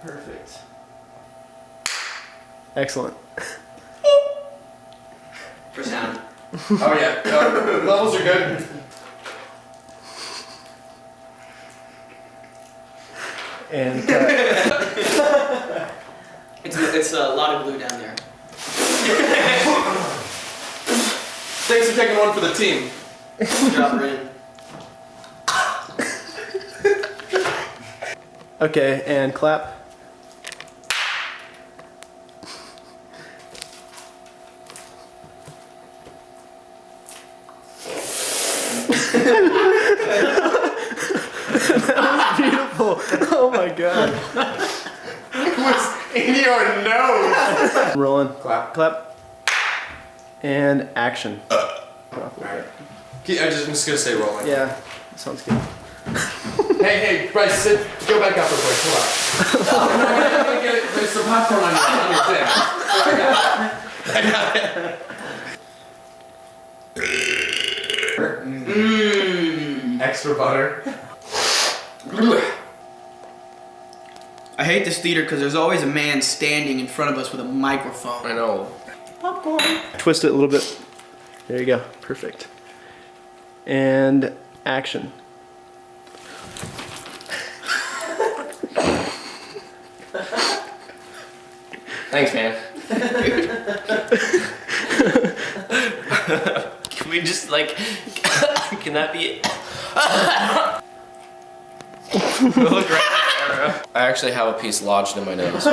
Perfect. Excellent. For sound. Oh yeah, levels are good. And cut. It's a lot of glue down there. Thanks for taking one for the team. Drop her in. Okay, and clap. That was beautiful. Oh my god. What's in your nose? Rolling. Clap. Clap. And action. Alright. I'm just gonna stay rolling. Yeah, sounds good. Hey, Bryce, go back up real quick. Come on. Oh, no, I'm gonna get it. There's some popcorn on your thing. I got it. Extra butter. I hate this theater because there's always a man standing in front of us with a microphone. I know. Popcorn. Twist it a little bit. There you go. Perfect. And action. Thanks, man. Can we just like, can that be it? Look right there. I actually have a piece lodged in my nose.